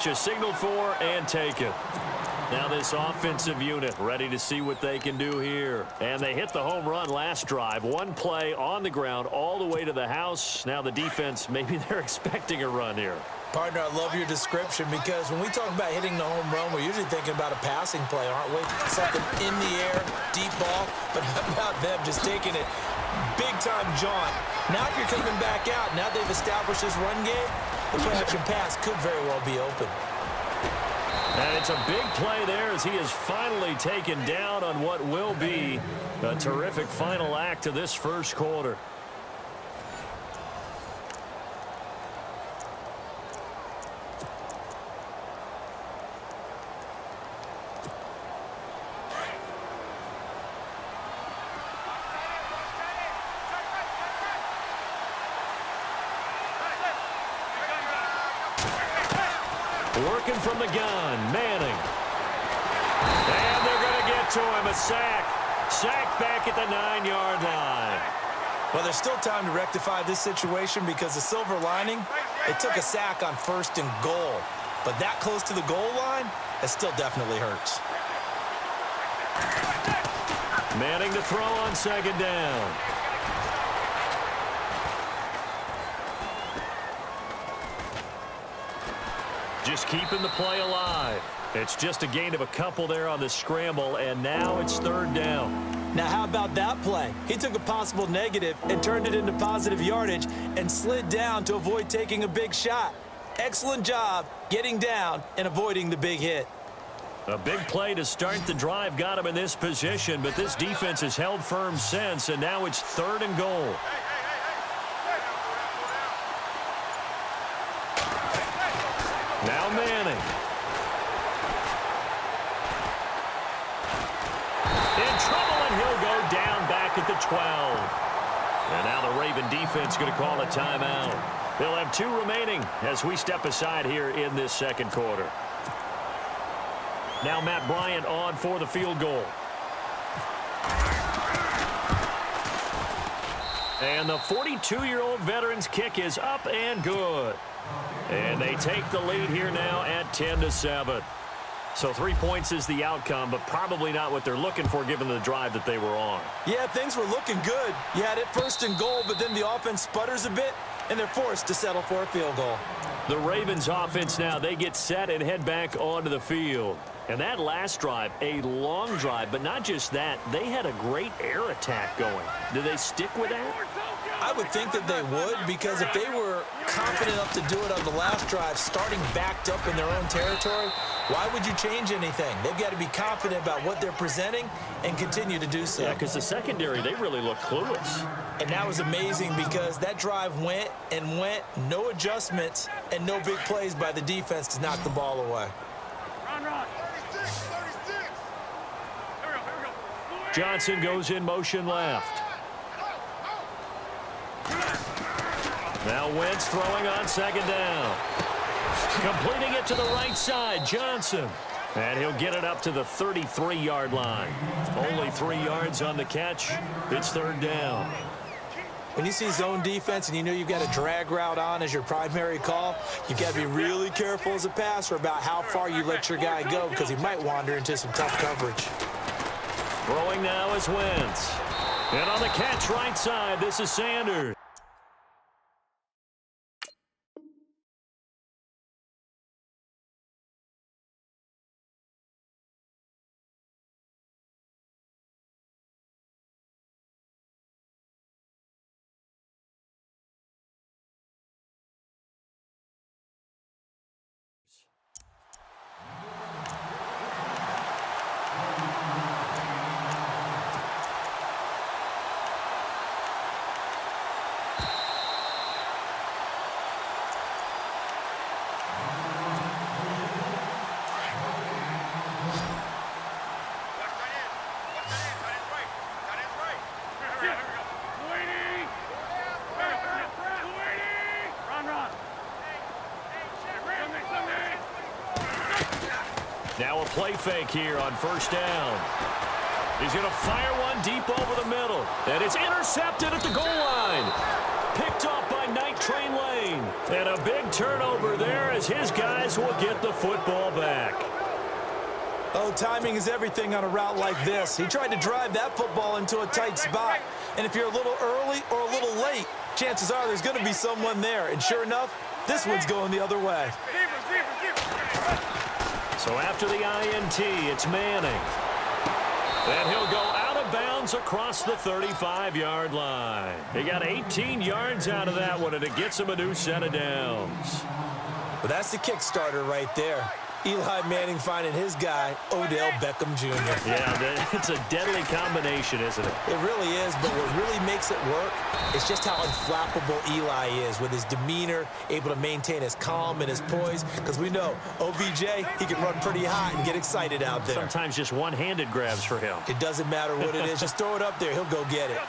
which is signaled for and taken. Now this offensive unit ready to see what they can do here. And they hit the home run last drive. One play on the ground all the way to the house. Now the defense, maybe they're expecting a run here. Partner, I love your description because when we talk about hitting the home run, we're usually thinking about a passing play, aren't we? Something in the air, deep ball. But how about them just taking it big-time jaunt? Now if you're coming back out, now they've established this run game, the play-action pass could very well be open. And it's a big play there as he is finally taken down on what will be a terrific final act of this first quarter. Working from the gun, Manning. And they're going to get to him, a sack. Sack back at the 9-yard line. Well, there's still time to rectify this situation because the silver lining, it took a sack on 1st and goal. But that close to the goal line, it still definitely hurts. Manning to throw on 2nd down. Just keeping the play alive. It's just a gain of a couple there on the scramble, and now it's 3rd down. Now, how about that play? He took a possible negative and turned it into positive yardage and slid down to avoid taking a big shot. Excellent job getting down and avoiding the big hit. A big play to start the drive got him in this position, but this defense has held firm since, and now it's 3rd and goal. Now Manning. In trouble, and he'll go down back at the 12. And now the Raven defense going to call a timeout. They'll have 2 remaining as we step aside here in this 2nd quarter. Now Matt Bryant on for the field goal. And the 42-year-old veteran's kick is up and good. And they take the lead here now at 10-7. So 3 points is the outcome, but probably not what they're looking for given the drive that they were on. Yeah, things were looking good. You had it 1st and goal, but then the offense sputters a bit, and they're forced to settle for a field goal. The Ravens offense now, they get set and head back onto the field. And that last drive, a long drive, but not just that, they had a great air attack going. Do they stick with that? I would think that they would, because if they were confident enough to do it on the last drive, starting backed up in their own territory, why would you change anything? They've got to be confident about what they're presenting and continue to do so. Yeah, because the secondary, they really looked clueless. And that was amazing because that drive went and went, no adjustments, and no big plays by the defense to knock the ball away. Johnson goes in motion left. Now Wentz throwing on 2nd down. Completing it to the right side, Johnson. And he'll get it up to the 33-yard line. Only 3 yards on the catch. It's 3rd down. When you see zone defense and you know you've got a drag route on as your primary call, you've got to be really careful as a passer about how far you let your guy go because he might wander into some tough coverage. Throwing now is Wentz. And on the catch right side, this is Sanders. Now a play fake here on 1st down. He's going to fire one deep over the middle. And it's intercepted at the goal line. Picked off by 19. train lane. And a big turnover there as his guys will get the football back. Oh, timing is everything on a route like this. He tried to drive that football into a tight spot. And if you're a little early or a little late, chances are there's going to be someone there. And sure enough, this one's going the other way. So after the INT, it's Manning. And he'll go out of bounds across the 35-yard line. He got 18 yards out of that one, and it gets him a new set of downs. Well, that's the kickstarter right there. Eli Manning finding his guy, Odell Beckham Jr. Yeah, it's a deadly combination, isn't it? It really is, but what really makes it work is just how unflappable Eli is with his demeanor, able to maintain his calm and his poise, because we know OBJ, he can run pretty hot and get excited out there. Sometimes just one-handed grabs for him. It doesn't matter what it is. Just throw it up there. He'll go get it.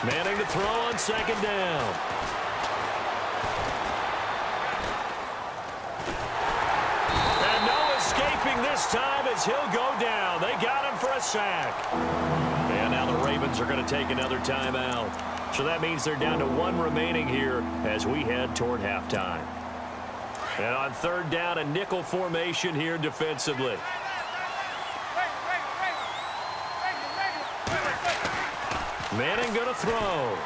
Manning to throw on second down. This time as he'll go down. They got him for a sack. And now the Ravens are going to take another timeout. So that means they're down to one remaining here as we head toward halftime. And on third down, a nickel formation here defensively. Manning going to throw.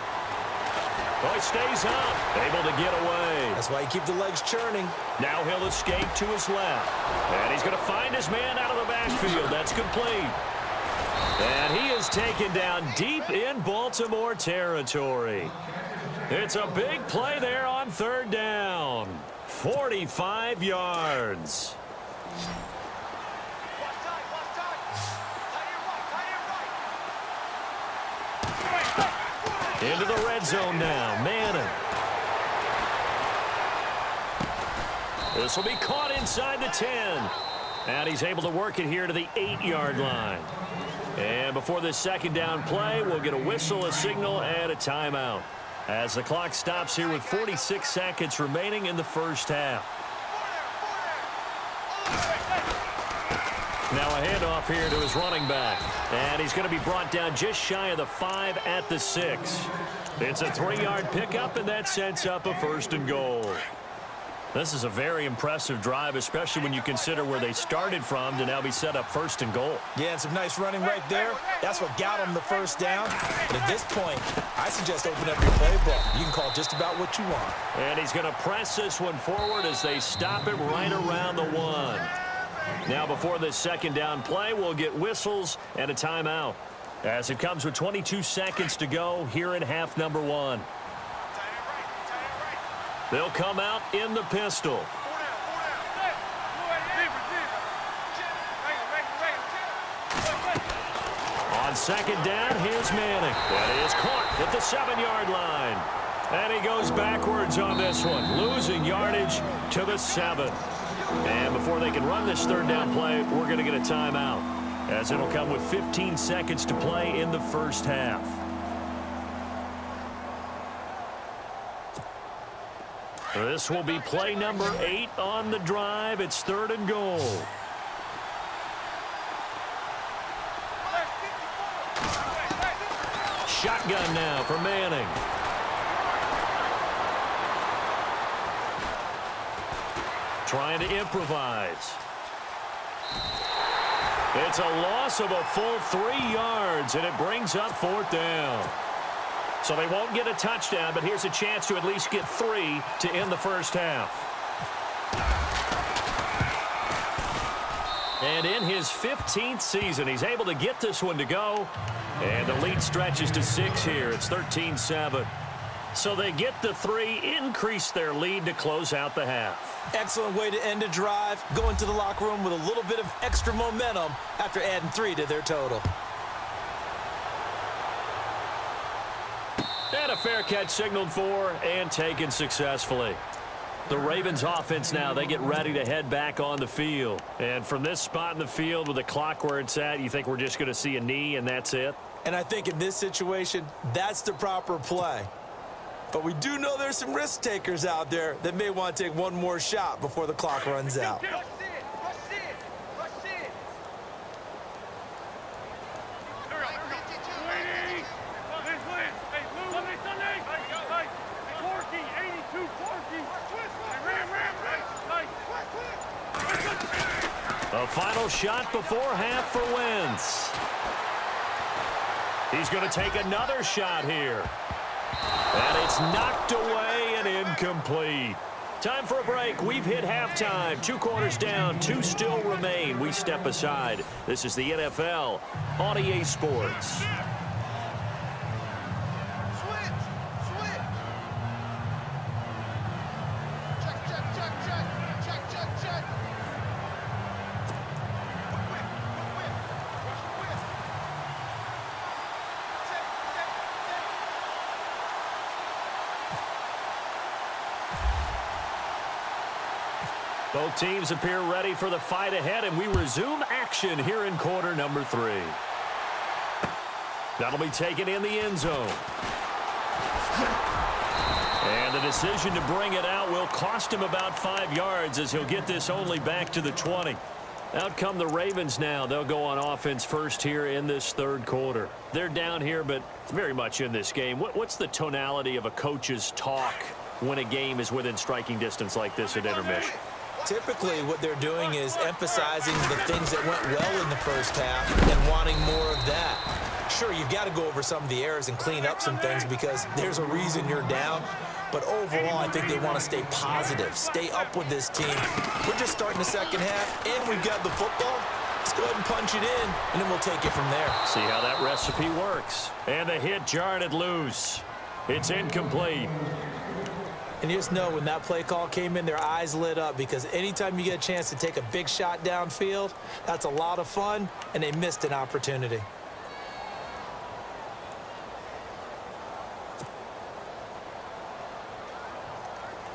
Oh, he stays up, able to get away. That's why you keep the legs churning. Now he'll escape to his left. And he's going to find his man out of the backfield. That's complete. And he is taken down deep in Baltimore territory. It's a big play there on third down. 45 yards. Into the red zone now. Manning. This will be caught inside the 10. And he's able to work it here to the 8-yard line. And before this second down play, we'll get a whistle, a signal, and a timeout. As the clock stops here with 46 seconds remaining in the first half. Now a handoff here to his running back. And he's going to be brought down just shy of the 5 at the 6. It's a 3-yard pickup, and that sets up a first and goal. This is a very impressive drive, especially when you consider where they started from to now be set up first and goal. Yeah, and some nice running right there. That's what got him the first down. But at this point, I suggest open up your playbook. You can call just about what you want. And he's going to press this one forward as they stop him right around the 1. Now before this second down play, we'll get whistles and a timeout as it comes with 22 seconds to go here in half number 1. They'll come out in the pistol. On second down, here's Manning. That is caught at the 7-yard line. And he goes backwards on this one, losing yardage to the 7. And before they can run this third down play, we're going to get a timeout, as it'll come with 15 seconds to play in the first half. This will be play number 8 on the drive. It's third and goal. Shotgun now for Manning. Trying to improvise. It's a loss of a full 3 yards, and it brings up fourth down. So they won't get a touchdown, but here's a chance to at least get 3 to end the first half. And in his 15th season, he's able to get this one to go. And the lead stretches to 6 here. It's 13-7. So they get the 3, increase their lead to close out the half. Excellent way to end a drive. Go into the locker room with a little bit of extra momentum after adding 3 to their total. And a fair catch signaled for and taken successfully. The Ravens offense now, they get ready to head back on the field. And from this spot in the field with the clock where it's at, you think we're just going to see a knee and that's it? And I think in this situation, that's the proper play. But we do know there's some risk takers out there that may want to take one more shot before the clock runs out. A final shot before half for Wentz. He's going to take another shot here. And it's knocked away and incomplete. Time for a break. We've hit halftime. 2 quarters down, 2 still remain. We step aside. This is the NFL on EA Sports. Both teams appear ready for the fight ahead, and we resume action here in quarter number 3. That'll be taken in the end zone. And the decision to bring it out will cost him about 5 yards as he'll get this only back to the 20. Out come the Ravens now. They'll go on offense first here in this third quarter. They're down here, but very much in this game. What's the tonality of a coach's talk when a game is within striking distance like this at intermission? Typically, what they're doing is emphasizing the things that went well in the first half and wanting more of that. Sure, you've got to go over some of the errors and clean up some things because there's a reason you're down. But overall, I think they want to stay positive, stay up with this team. We're just starting the second half, and we've got the football. Let's go ahead and punch it in, and then we'll take it from there. See how that recipe works. And the hit jarred it loose. It's incomplete. And you just know when that play call came in, their eyes lit up because anytime you get a chance to take a big shot downfield, that's a lot of fun, and they missed an opportunity.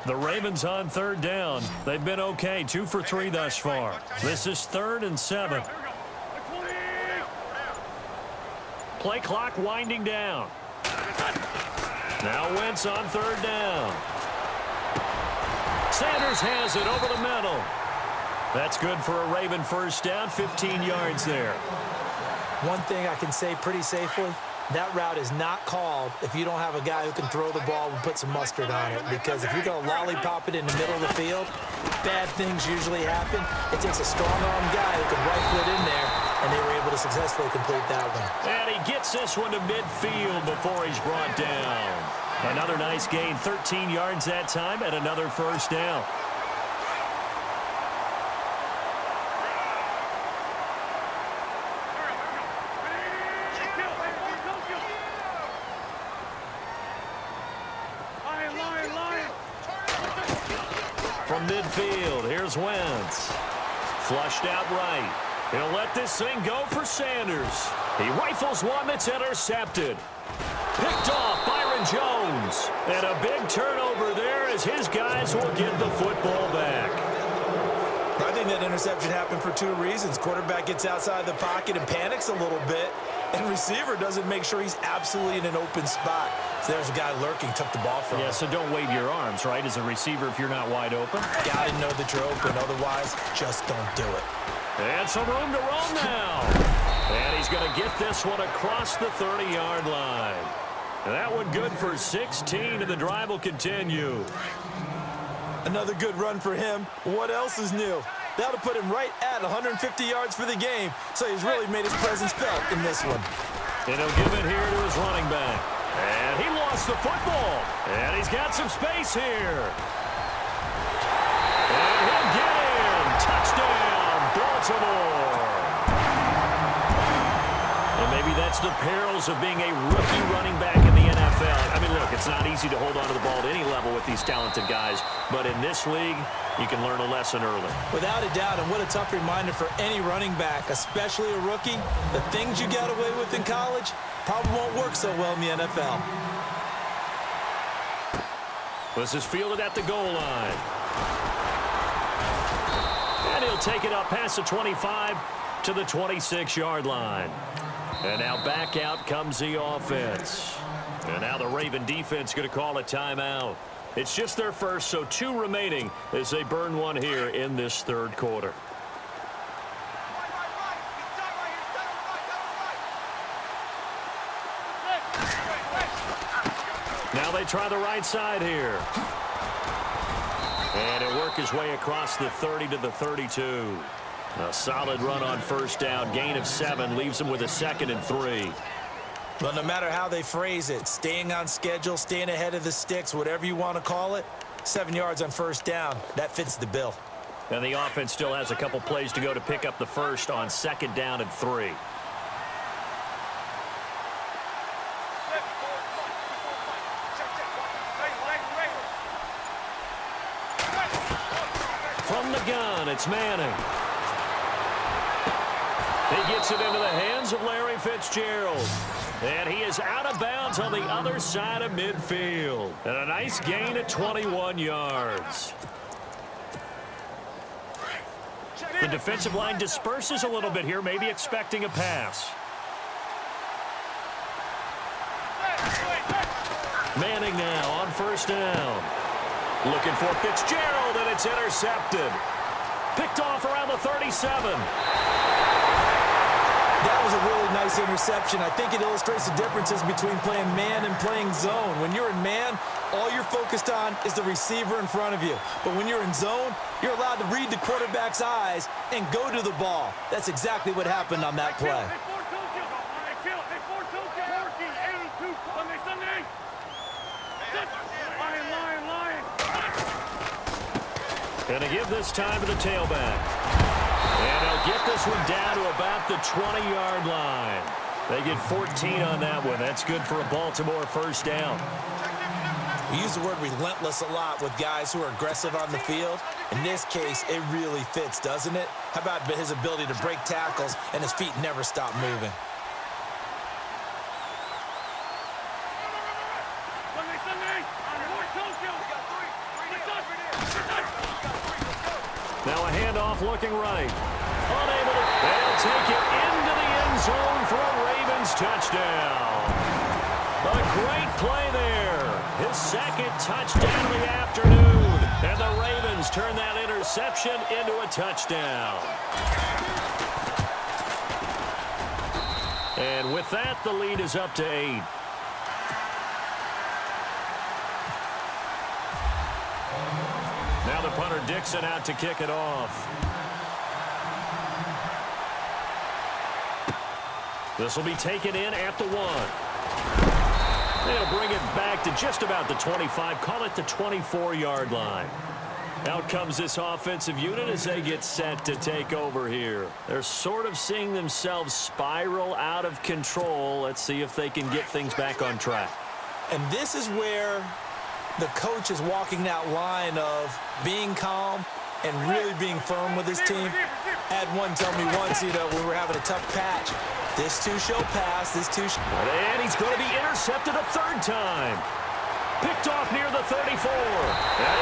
The Ravens on third down. They've been okay, 2 for 3 thus far. This is 3rd and 7. Play clock winding down. Now Wentz on third down. Sanders has it over the middle. That's good for a Raven first down, 15 yards there. One thing I can say pretty safely, that route is not called if you don't have a guy who can throw the ball and put some mustard on it. Because if you're going to lollipop it in the middle of the field, bad things usually happen. It takes a strong-arm guy who can rifle it in there, and they were able to successfully complete that one. And he gets this one to midfield before he's brought down. Another nice gain, 13 yards that time, and another first down. From midfield, here's Wentz. Flushed out right. He'll let this thing go for Sanders. He rifles one that's intercepted. Picked off Byron Jones. And a big turnover there as his guys will get the football back. I think that interception happened for 2 reasons. Quarterback gets outside the pocket and panics a little bit. And receiver doesn't make sure he's absolutely in an open spot. So there's a guy lurking, took the ball from him. Yeah, so don't wave your arms, right, as a receiver if you're not wide open. Got to know that you're open. Otherwise, just don't do it. And some room to roam now. And he's going to get this one across the 30-yard line. And that one good for 16, and the drive will continue. Another good run for him. What else is new? That'll put him right at 150 yards for the game. So he's really made his presence felt in this one. And he'll give it here to his running back. And he lost the football. And he's got some space here. And he'll get in. Touchdown, Baltimore. And maybe that's the perils of being a rookie running back in the NFL. I mean, look, it's not easy to hold on to the ball at any level with these talented guys. But in this league, you can learn a lesson early. Without a doubt, and what a tough reminder for any running back, especially a rookie. The things you got away with in college probably won't work so well in the NFL. This is fielded at the goal line. And he'll take it up past the 25 to the 26-yard line. And now back out comes the offense. And now the Raven defense going to call a timeout. It's just their first, so 2 remaining as they burn one here in this third quarter. Now they try the right side here. And he'll work his way across the 30 to the 32. A solid run on first down. Gain of 7 leaves them with a 2nd and 3. Well, no matter how they phrase it, staying on schedule, staying ahead of the sticks, whatever you want to call it, 7 yards on first down, that fits the bill. And the offense still has a couple plays to go to pick up the first on 2nd down and 3. From the gun, it's Manning. He gets it into the hands of Larry Fitzgerald. And he is out of bounds on the other side of midfield. And a nice gain at 21 yards. The defensive line disperses a little bit here, maybe expecting a pass. Manning now on first down. Looking for Fitzgerald, and it's intercepted. Picked off around the 37. That was a really nice interception. I think it illustrates the differences between playing man and playing zone. When you're in man, all you're focused on is the receiver in front of you. But when you're in zone, you're allowed to read the quarterback's eyes and go to the ball. That's exactly what happened on that play. Gonna give this time to the tailback. And they'll get this one down to about the 20-yard line. They get 14 on that one. That's good for a Baltimore first down. We use the word relentless a lot with guys who are aggressive on the field. In this case, it really fits, doesn't it? How about his ability to break tackles and his feet never stop moving? Now a handoff looking right. Unable to... They'll take it into the end zone for a Ravens touchdown. A great play there. His 2nd touchdown of the afternoon. And the Ravens turn that interception into a touchdown. And with that, the lead is up to 8. Now the punter Dixon out to kick it off. This will be taken in at the 1. They'll bring it back to just about the 25, call it the 24-yard line. Out comes this offensive unit as they get set to take over here. They're sort of seeing themselves spiral out of control. Let's see if they can get things back on track. And this is where the coach is walking that line of being calm and really being firm with his team. I had one tell me once, we were having a tough patch. This too shall pass. This too shall... And he's going to be intercepted a 3rd time. Picked off near the 34. And